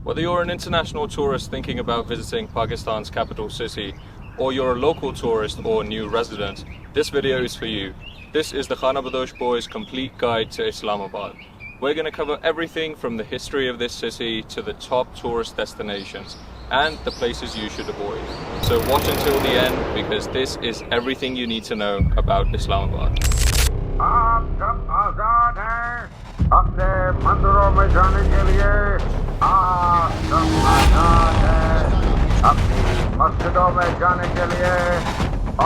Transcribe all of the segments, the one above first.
Whether you're an international tourist thinking about visiting Pakistan's capital city, or you're a local tourist or new resident, this video is for you. This is the Khanabadosh Boys' complete guide to Islamabad. We're going to cover everything from the history of this city to the top tourist destinations and the places you should avoid. So watch until the end because this is everything you need to know about Islamabad. आप सब आजाद हैं अपने मंदिरों में जाने के लिए। आप सब आजाद हैं अपनी मस्जिदों में जाने के लिए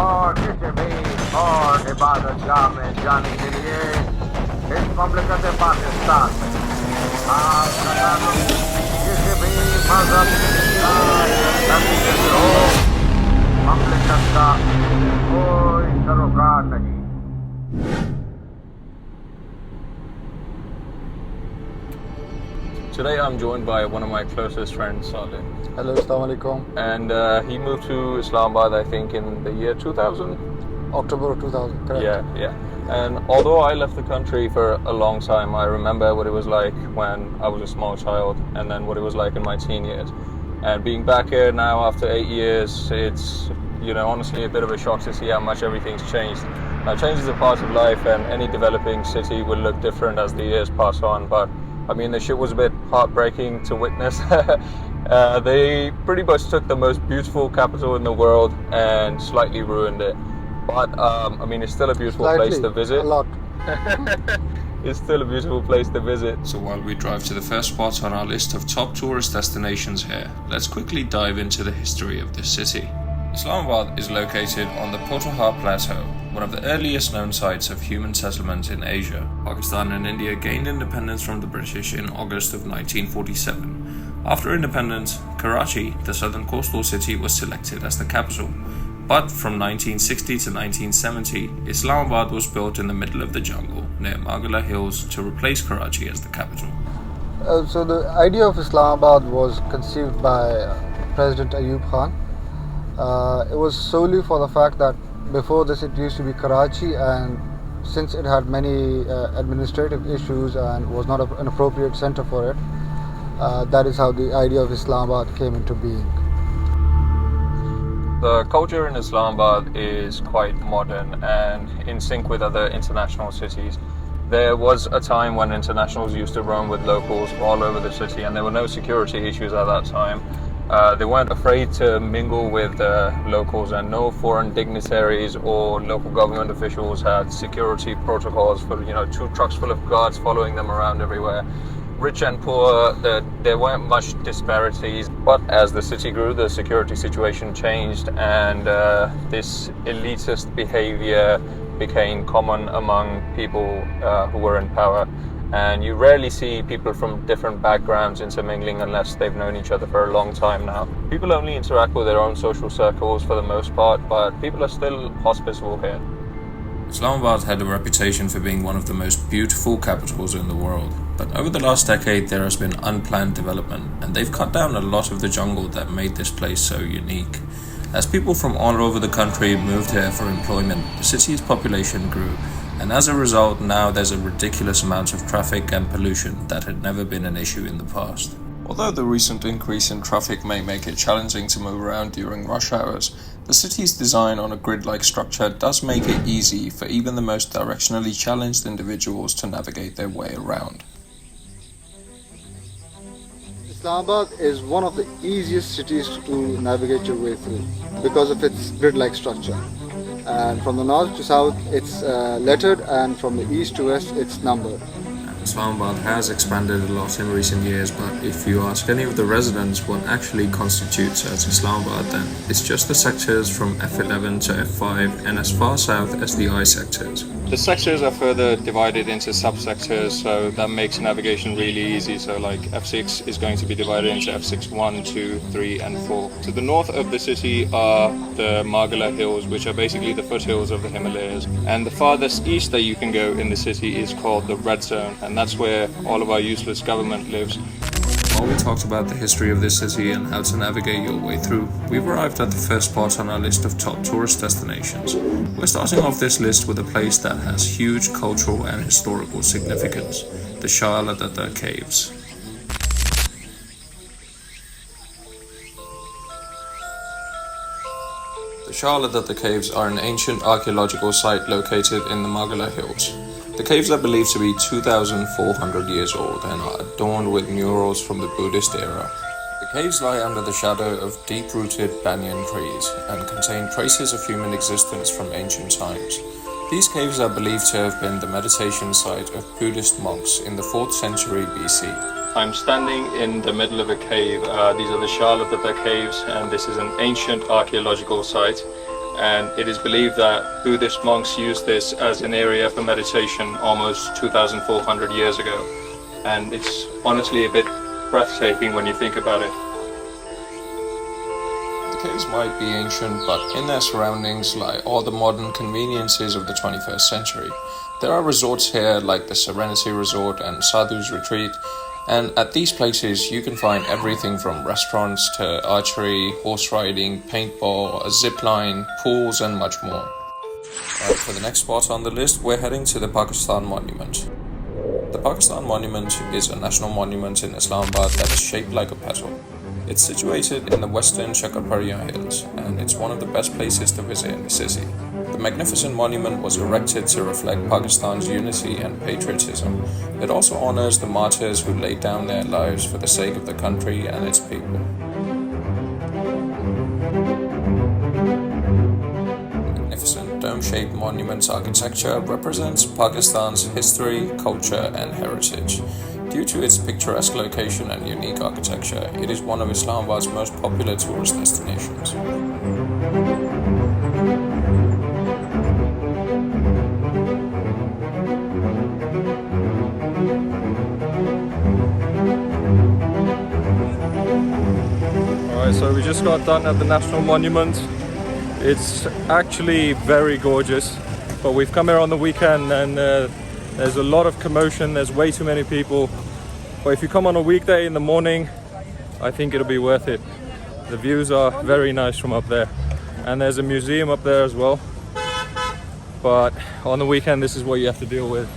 और किसी भी और इबादत गाह में जाने के लिए इस ममलिकत पाकिस्तान में। आप किसी भी मजहब का ममलिकत का कोई सरोकार नहीं। Today I'm joined by one of my closest friends, Saleh. Hello, Assalamu alaikum. And he moved to Islamabad, I think, in the year 2000? October 2000, correct? Yeah. And although I left the country for a long time, I remember what it was like when I was a small child and then what it was like in my teen years. And being back here now after 8 years, it's, honestly a bit of a shock to see how much everything's changed. Now, change is a part of life and any developing city will look different as the years pass on, but I mean, the shit was a bit heartbreaking to witness. They pretty much took the most beautiful capital in the world and slightly ruined it. But, it's still a beautiful place to visit. A lot. It's still a beautiful place to visit. So while we drive to the first spot on our list of top tourist destinations here, let's quickly dive into the history of this city. Islamabad is located on the Potahar Plateau, one of the earliest known sites of human settlement in Asia. Pakistan and India gained independence from the British in August of 1947. After independence, Karachi, the southern coastal city, was selected as the capital. But from 1960 to 1970, Islamabad was built in the middle of the jungle near Margallah hills to replace Karachi as the capital. So the idea of Islamabad was conceived by President Ayub Khan. It was solely for the fact that before this it used to be Karachi, and since it had many administrative issues and was not an appropriate center for it, that is how the idea of Islamabad came into being. The culture in Islamabad is quite modern and in sync with other international cities. There was a time when internationals used to roam with locals all over the city and there were no security issues at that time. They weren't afraid to mingle with locals, and no foreign dignitaries or local government officials had security protocols for 2 trucks full of guards following them around everywhere. Rich and poor, there weren't much disparities, but as the city grew, the security situation changed and this elitist behavior became common among people who were in power. And you rarely see people from different backgrounds intermingling unless they've known each other for a long time now. People only interact with their own social circles for the most part, but people are still hospitable here. Islamabad had a reputation for being one of the most beautiful capitals in the world, but over the last decade there has been unplanned development, and they've cut down a lot of the jungle that made this place so unique. As people from all over the country moved here for employment, the city's population grew, and as a result now there's a ridiculous amount of traffic and pollution that had never been an issue in the past. Although the recent increase in traffic may make it challenging to move around during rush hours, the city's design on a grid-like structure does make it easy for even the most directionally challenged individuals to navigate their way around. Islamabad is one of the easiest cities to navigate your way through because of its grid-like structure. And from the north to south it's lettered, and from the east to west it's numbered. Islamabad has expanded a lot in recent years, but if you ask any of the residents what actually constitutes as Islamabad, then it's just the sectors from F11 to F5 and as far south as the I sectors. The sectors are further divided into subsectors, so that makes navigation really easy. So like F6 is going to be divided into F6 1, 2, 3 and 4. To the north of the city are the Margallah hills, which are basically the foothills of the Himalayas. And the farthest east that you can go in the city is called the Red Zone, and that's where all of our useless government lives. While we talked about the history of this city and how to navigate your way through, we've arrived at the first spot on our list of top tourist destinations. We're starting off this list with a place that has huge cultural and historical significance, the Shah Caves. The Shah caves are an ancient archaeological site located in the Margallah hills. The caves are believed to be 2,400 years old and are adorned with murals from the Buddhist era. The caves lie under the shadow of deep-rooted banyan trees and contain traces of human existence from ancient times. These caves are believed to have been the meditation site of Buddhist monks in the 4th century BC. I'm standing in the middle of a cave. These are the Shah caves, and this is an ancient archaeological site. And it is believed that Buddhist monks used this as an area for meditation almost 2,400 years ago. And it's honestly a bit breathtaking when you think about it. The caves might be ancient, but in their surroundings lie all the modern conveniences of the 21st century. There are resorts here like the Serenity Resort and Sadhu's Retreat, and at these places you can find everything from restaurants to archery, horse riding, paintball, a zip line, pools and much more. Right, for the next spot on the list, we're heading to the Pakistan Monument. The Pakistan Monument is a national monument in Islamabad that is shaped like a petal. It's situated in the western Shakarpariya Hills, and it's one of the best places to visit in the city. The magnificent monument was erected to reflect Pakistan's unity and patriotism. It also honors the martyrs who laid down their lives for the sake of the country and its people. Magnificent dome-shaped monument's architecture represents Pakistan's history, culture, and heritage. Due to its picturesque location and unique architecture, it is one of Islamabad's most popular tourist destinations. Alright, so we just got done at the National Monument. It's actually very gorgeous, but we've come here on the weekend and there's a lot of commotion, there's way too many people. But if you come on a weekday in the morning, I think it'll be worth it. The views are very nice from up there. And there's a museum up there as well. But on the weekend, this is what you have to deal with.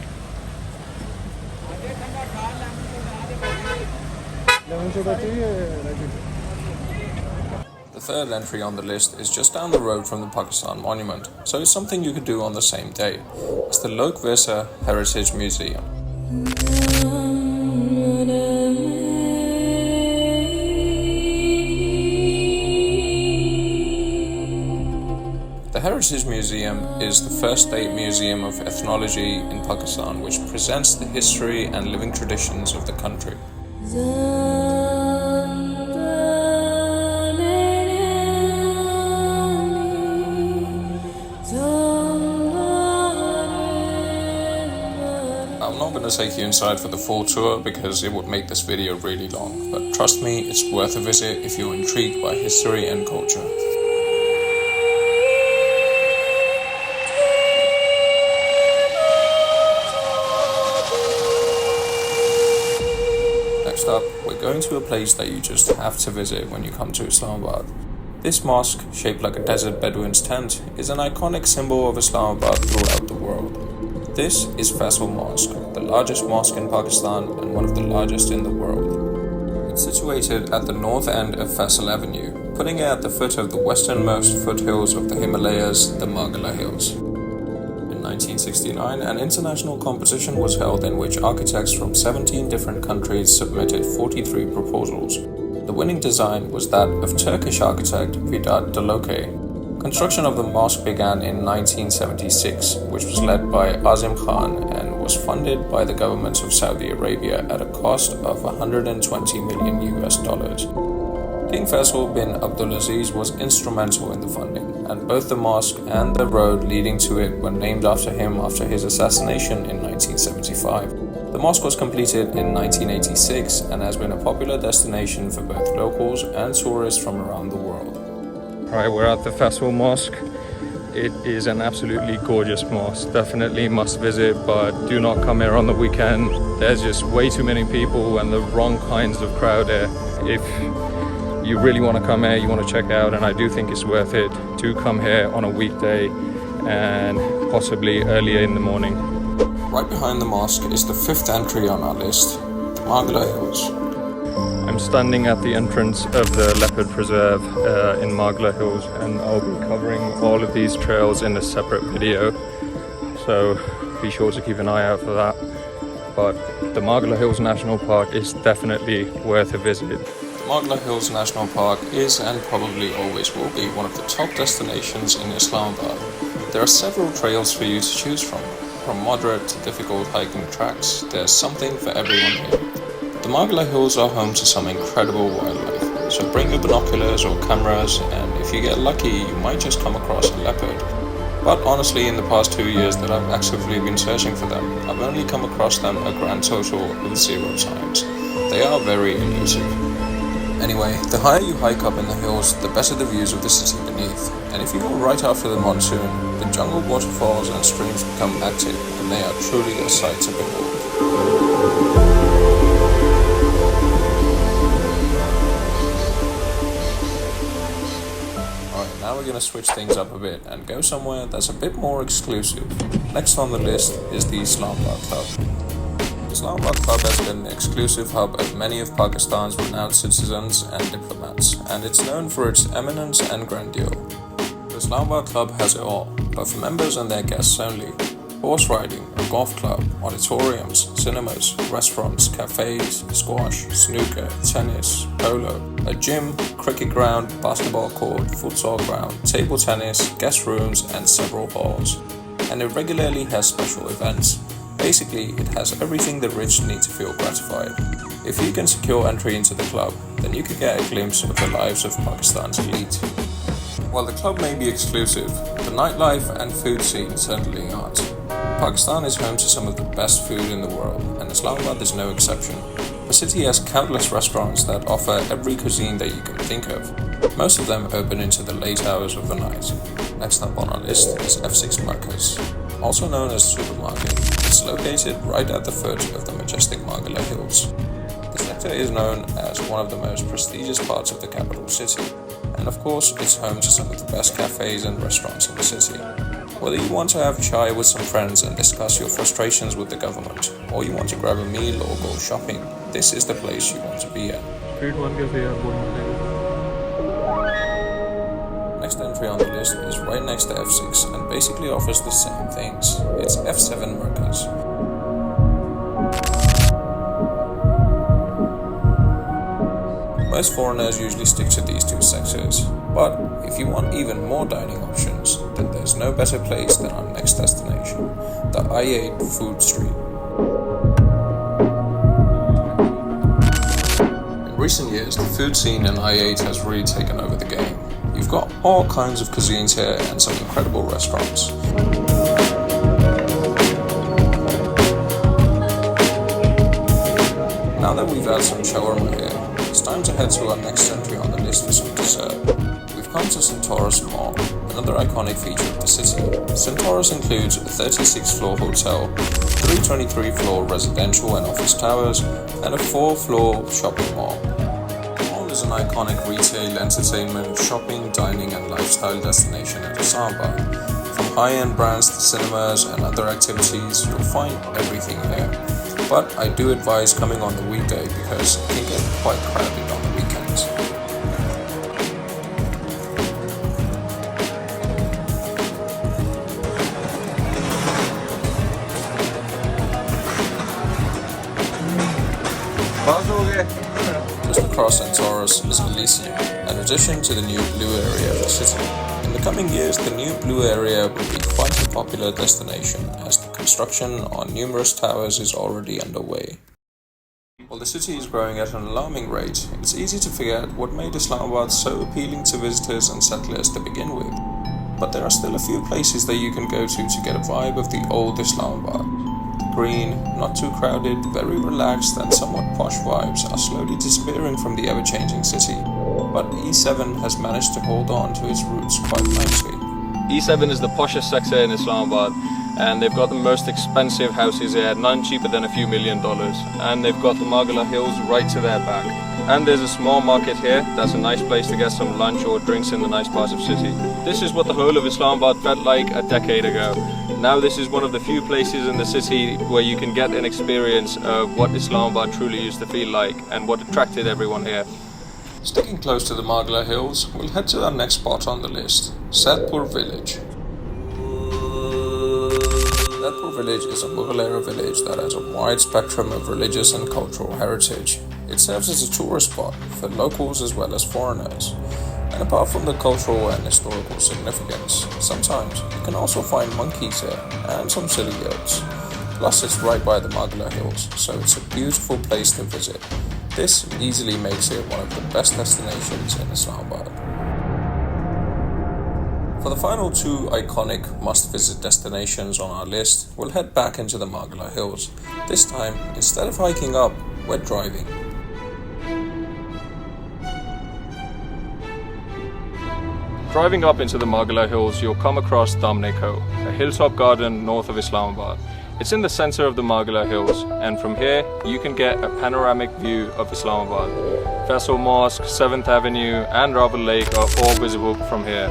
The third entry on the list is just down the road from the Pakistan Monument, so it's something you could do on the same day. It's the Virsa Heritage Museum. The Heritage Museum is the first state museum of ethnology in Pakistan, which presents the history and living traditions of the country. I'm not going to take you inside for the full tour because it would make this video really long, but trust me, it's worth a visit if you're intrigued by history and culture. Next up, we're going to a place that you just have to visit when you come to Islamabad. This mosque, shaped like a desert Bedouin's tent, is an iconic symbol of Islamabad throughout the world. This is Faisal Mosque, the largest mosque in Pakistan and one of the largest in the world. It's situated at the north end of Faisal Avenue, putting it at the foot of the westernmost foothills of the Himalayas, the Margallah Hills. In 1969, an international competition was held in which architects from 17 different countries submitted 43 proposals. The winning design was that of Turkish architect Vedat Daloke. Construction of the mosque began in 1976, which was led by Azim Khan and was funded by the governments of Saudi Arabia at a cost of $120 million. King Faisal bin Abdulaziz was instrumental in the funding, and both the mosque and the road leading to it were named after him after his assassination in 1975. The mosque was completed in 1986 and has been a popular destination for both locals and tourists from around the world. Alright, we're at the Faisal Mosque. It is an absolutely gorgeous mosque. Definitely must visit, but do not come here on the weekend. There's just way too many people and the wrong kinds of crowd here. If you really want to come here, you want to check out, and I do think it's worth it, do come here on a weekday and possibly earlier in the morning. Right behind the mosque is the fifth entry on our list, the Margallah Hills. I'm standing at the entrance of the Leopard Preserve in Margallah Hills, and I'll be covering all of these trails in a separate video, so be sure to keep an eye out for that. But the Margallah Hills National Park is definitely worth a visit. Margallah Hills National Park is and probably always will be one of the top destinations in Islamabad. There are several trails for you to choose from moderate to difficult hiking tracks. There's something for everyone here. The Margallah Hills are home to some incredible wildlife, so bring your binoculars or cameras, and if you get lucky you might just come across a leopard. But honestly, in the past 2 years that I've actively been searching for them, I've only come across them a grand total of 0 times. They are very elusive. Anyway, the higher you hike up in the hills, the better the views of the city beneath. And if you go right after the monsoon, the jungle waterfalls and streams become active, and they are truly a sight to behold. Alright, now we're going to switch things up a bit and go somewhere that's a bit more exclusive. Next on the list is the Islamabad Club. Islamabad Club has been an exclusive hub of many of Pakistan's renowned citizens and diplomats, and it's known for its eminence and grandeur. The Islamabad Club has it all, but for members and their guests only. Horse riding, a golf club, auditoriums, cinemas, restaurants, cafes, squash, snooker, tennis, polo, a gym, cricket ground, basketball court, futsal ground, table tennis, guest rooms, and several halls. And it regularly has special events. Basically, it has everything the rich need to feel gratified. If you can secure entry into the club, then you can get a glimpse of the lives of Pakistan's elite. While the club may be exclusive, the nightlife and food scene certainly aren't. Pakistan is home to some of the best food in the world, and Islamabad is no exception. The city has countless restaurants that offer every cuisine that you can think of. Most of them open into the late hours of the night. Next up on our list is F6 Markaz, also known as Supermarket. It's located right at the foot of the majestic Margallah Hills. The sector is known as one of the most prestigious parts of the capital city, and of course it's home to some of the best cafes and restaurants in the city. Whether you want to have chai with some friends and discuss your frustrations with the government, or you want to grab a meal or go shopping, this is the place you want to be at. Next entry on the list is right next to F6 and basically offers the same things. It's F7 Markaz. Most foreigners usually stick to these two sectors, but if you want even more dining options, then there's no better place than our next destination, the I8 Food Street. In recent years, the food scene in I8 has really taken over the game. You've got all kinds of cuisines here and some incredible restaurants. Now that we've had some shawarma here, it's time to head to our next entry on the list for some dessert. We've come to Centaurus Mall, another iconic feature of the city. Centaurus includes a 36-floor hotel, 3 23-floor residential and office towers, and a 4-floor shopping mall. Is an iconic retail, entertainment, shopping, dining and lifestyle destination in Usama. From high-end brands to cinemas and other activities, you'll find everything here. But I do advise coming on the weekday because it can get quite crowded on the weekends. Just across Centaurus is Elysium, an addition to the new blue area of the city. In the coming years, the new blue area will be quite a popular destination as the construction on numerous towers is already underway. While the city is growing at an alarming rate, it's easy to forget what made Islamabad so appealing to visitors and settlers to begin with. But there are still a few places that you can go to get a vibe of the old Islamabad. Green, not too crowded, very relaxed and somewhat posh vibes are slowly disappearing from the ever-changing city, but E7 has managed to hold on to its roots quite nicely. E7 is the poshest sector in Islamabad, and they've got the most expensive houses here, none cheaper than a few $1 million, and they've got the Margallah Hills right to their back. And there's a small market here that's a nice place to get some lunch or drinks in the nice parts of city. This is what the whole of Islamabad felt like a decade ago. Now this is one of the few places in the city where you can get an experience of what Islamabad truly used to feel like and what attracted everyone here. Sticking close to the Margallah hills, we'll head to our next spot on the list, Saidpur village. Saidpur village is a Mughal-era village that has a wide spectrum of religious and cultural heritage. It serves as a tourist spot for locals as well as foreigners. And apart from the cultural and historical significance, sometimes you can also find monkeys here and some silly goats. Plus it's right by the Margallah hills, so it's a beautiful place to visit. This easily makes it one of the best destinations in Islamabad. For the final two iconic must-visit destinations on our list, we'll head back into the Margallah hills. This time, instead of hiking up, we're driving. Driving up into the Margallah hills, you'll come across Daman, a hilltop garden north of Islamabad. It's in the center of the Margallah hills, and from here you can get a panoramic view of Islamabad. Faisal Mosque, 7th Avenue and Rawal Lake are all visible from here.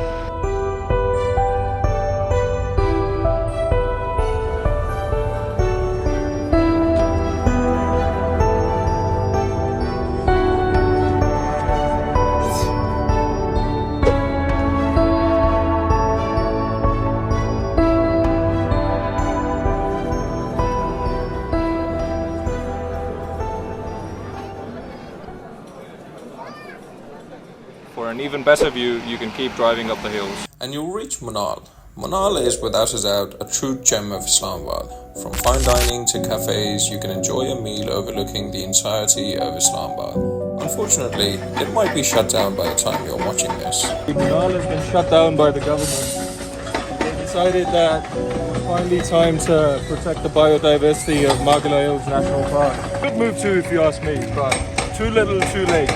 For an even better view, you can keep driving up the hills. And you'll reach Monal. Monal is without a doubt a true gem of Islamabad. From fine dining to cafes, you can enjoy a meal overlooking the entirety of Islamabad. Unfortunately, it might be shut down by the time you're watching this. Monal has been shut down by the government. They decided that it's finally time to protect the biodiversity of Margallah Hills National Park. Good move too, if you ask me, but too little, too late.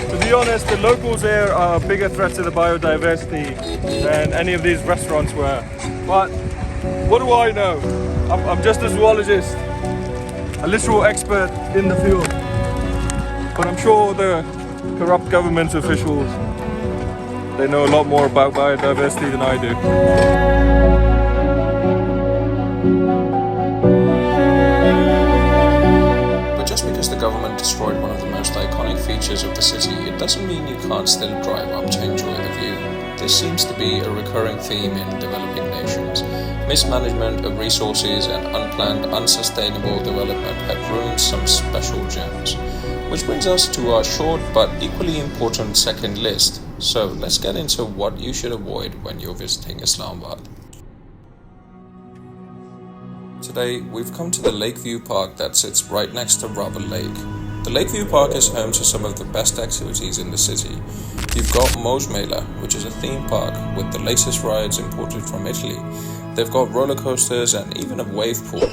To be honest, the locals here are a bigger threat to the biodiversity than any of these restaurants were. But what do I know? I'm just a zoologist, a literal expert in the field. But I'm sure the corrupt government officials, they know a lot more about biodiversity than I do. The government destroyed one of the most iconic features of the city, it doesn't mean you can't still drive up to enjoy the view. This seems to be a recurring theme in developing nations. Mismanagement of resources and unplanned, unsustainable development have ruined some special gems. Which brings us to our short but equally important second list. So let's get into what you should avoid when you're visiting Islamabad. Today, we've come to the Lakeview Park that sits right next to Rawal Lake. The Lakeview Park is home to some of the best activities in the city. You've got Mosque, which is a theme park with the latest rides imported from Italy. They've got roller coasters and even a wave pool.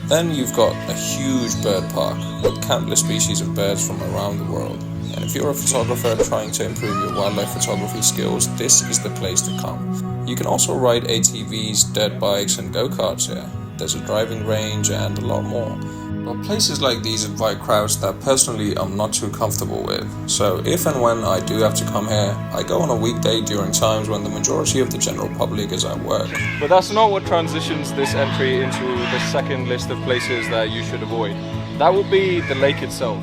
Then you've got a huge bird park with countless species of birds from around the world. And if you're a photographer trying to improve your wildlife photography skills, this is the place to come. You can also ride ATVs, dirt bikes and go-karts here. There's a driving range and a lot more. But places like these invite crowds that personally I'm not too comfortable with. So if and when I do have to come here, I go on a weekday during times when the majority of the general public is at work. But that's not what transitions this entry into the second list of places that you should avoid. That would be the lake itself.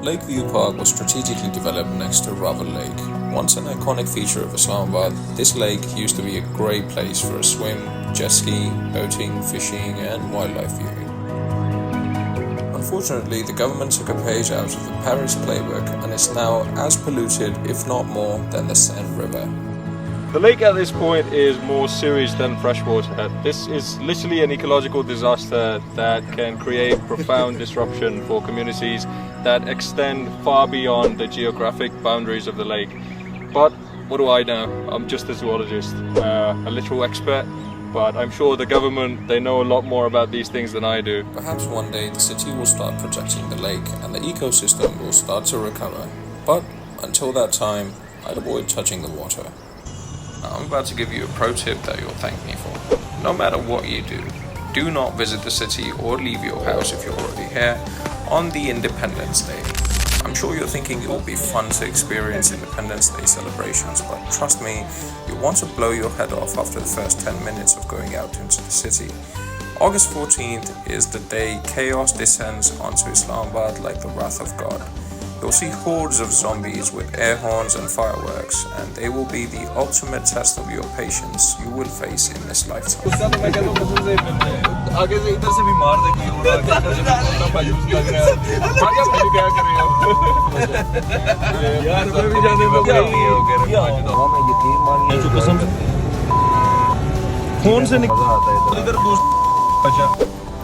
Lakeview Park was strategically developed next to Rawal Lake. Once an iconic feature of Islamabad, this lake used to be a great place for a swim, jet ski, boating, fishing and wildlife viewing. Unfortunately, the government took a page out of the Paris playbook and is now as polluted, if not more, than the Seine River. The lake at this point is more sewage than freshwater. This is literally an ecological disaster that can create profound disruption for communities that extend far beyond the geographic boundaries of the lake. But what do I know? I'm just a zoologist, a literal expert, but I'm sure the government, they know a lot more about these things than I do. Perhaps one day the city will start protecting the lake and the ecosystem will start to recover. But until that time, I'd avoid touching the water. Now, I'm about to give you a pro tip that you'll thank me for. No matter what you do not visit the city or leave your house if you're already here on the Independence Day. I'm sure you're thinking it will be fun to experience Independence Day celebrations, but trust me, you'll want to blow your head off after the first 10 minutes of going out into the city. August 14th is the day chaos descends onto Islamabad like the wrath of God. You'll see hordes of zombies with air horns and fireworks, and they will be the ultimate test of your patience you will face in this lifetime.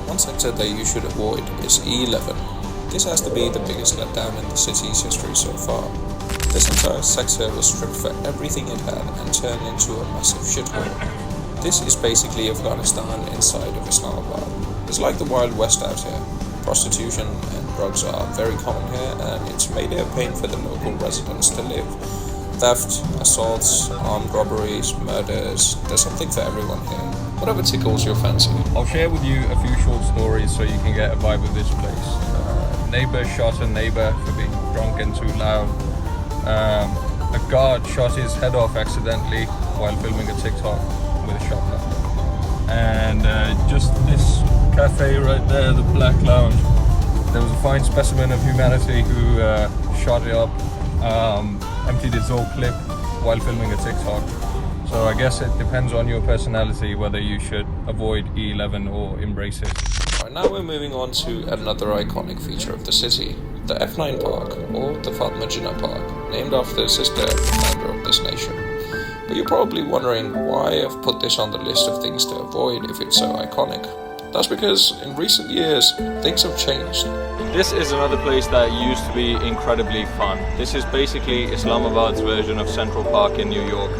One sector that you should avoid is E11. This has to be the biggest letdown in the city's history so far. This entire sector was stripped for everything it had and turned into a massive shithole. This is basically Afghanistan inside of Islamabad. It's like the Wild West out here. Prostitution and drugs are very common here, and it's made it a pain for the local residents to live. Theft, assaults, armed robberies, murders, there's something for everyone here. Whatever tickles your fancy. I'll share with you a few short stories so you can get a vibe of this place. Neighbor shot a neighbor for being drunk and too loud. A guard shot his head off accidentally while filming a TikTok with a shotgun. And just this cafe right there, the Black Lounge, there was a fine specimen of humanity who shot it up, emptied its whole clip while filming a TikTok. So I guess it depends on your personality whether you should avoid E11 or embrace it. Right, now we're moving on to another iconic feature of the city, the F9 Park, or the Fatma Jinnah Park, named after the sister of the founder of this nation. But you're probably wondering why I've put this on the list of things to avoid if it's so iconic. That's because in recent years, things have changed. This is another place that used to be incredibly fun. This is basically Islamabad's version of Central Park in New York.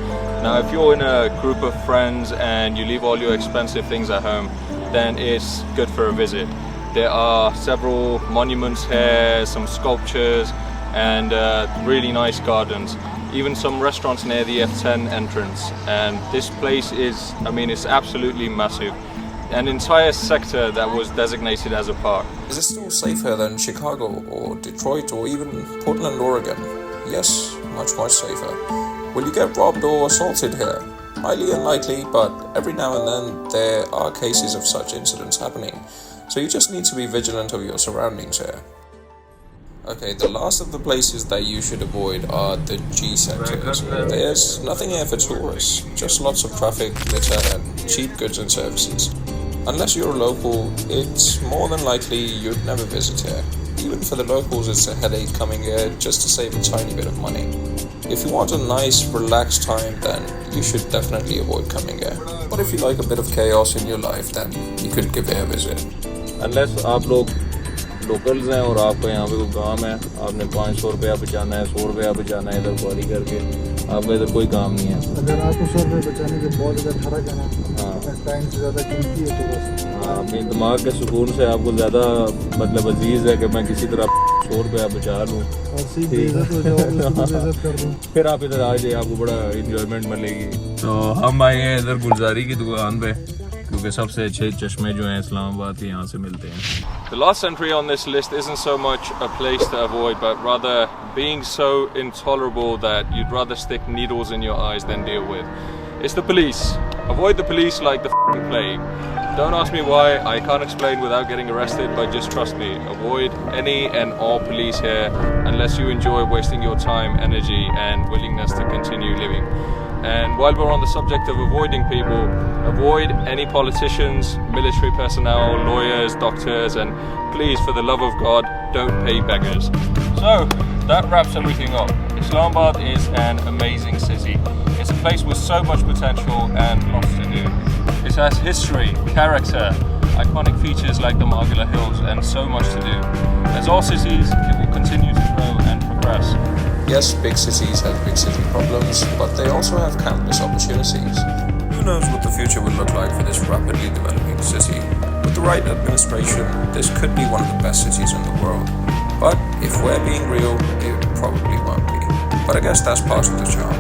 Now, if you're in a group of friends and you leave all your expensive things at home, then it's good for a visit. There are several monuments here, some sculptures, and really nice gardens. Even some restaurants near the F10 entrance. And this place is, it's absolutely massive. An entire sector that was designated as a park. Is it still safer than Chicago or Detroit or even Portland, Oregon? Yes, much safer. Will you get robbed or assaulted here? Highly unlikely, but every now and then there are cases of such incidents happening, so you just need to be vigilant of your surroundings here. Okay, the last of the places that you should avoid are the G sectors. There's nothing here for tourists, just lots of traffic, litter, and cheap goods and services. Unless you're a local, it's more than likely you'd never visit here. Even for the locals, it's a headache coming here just to save a tiny bit of money. If you want a nice, relaxed time, then you should definitely avoid coming here. But if you like a bit of chaos in your life, then you could give it a visit. Unless आप लोग locals हैं और आपको यहाँ पे कोई काम है, आपने 500 रुपया बचाना है, 100 रुपया बचाना है इधर क्वारी करके, आपका इधर कोई काम नहीं है। अगर आपको 100 रुपये बचाने के बहुत ज़्यादा फर्क है ना, टाइम से ज़्यादा कीमती है तो बस। हाँ, अपने दिमाग के सुकून से आपको ज़्यादा अजीज़ है कि मैं किसी तरह 100 रुपया बचा लूँ। फिर आप इधर आ जाइए, आपको बड़ा इंजॉयमेंट मिलेगी। तो हम आए हैं इधर गुलजारी की दुकान पे, क्योंकि सबसे अच्छे चश्मे जो हैं इस्लामाबाद के यहाँ से मिलते हैं। The last entry on this list isn't so much a place to avoid, but rather being so intolerable that you'd rather stick needles in your eyes than deal with. It's the police. Avoid the police like the plague. Don't ask me why, I can't explain without getting arrested, but just trust me. Avoid any and all police here unless you enjoy wasting your time, energy and willingness to continue living. And while we're on the subject of avoiding people, avoid any politicians, military personnel, lawyers, doctors, and please, for the love of God, don't pay beggars. So, that wraps everything up. Islamabad is an amazing city. It's a place with so much potential and lots to do. It has history, character, iconic features like the Margallah Hills, and so much to do. As all cities, it will continue to grow and progress. Yes, big cities have big city problems, but they also have countless opportunities. Who knows what the future will look like for this rapidly developing city? With the right administration, this could be one of the best cities in the world. But if we're being real, it probably won't be. But I guess that's part of the charm.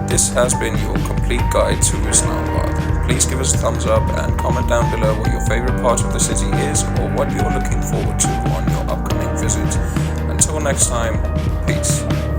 This has been your complete guide to Islamabad. Please give us a thumbs up and comment down below what your favorite part of the city is or what you're looking forward to on your upcoming visit. Until until next time, peace.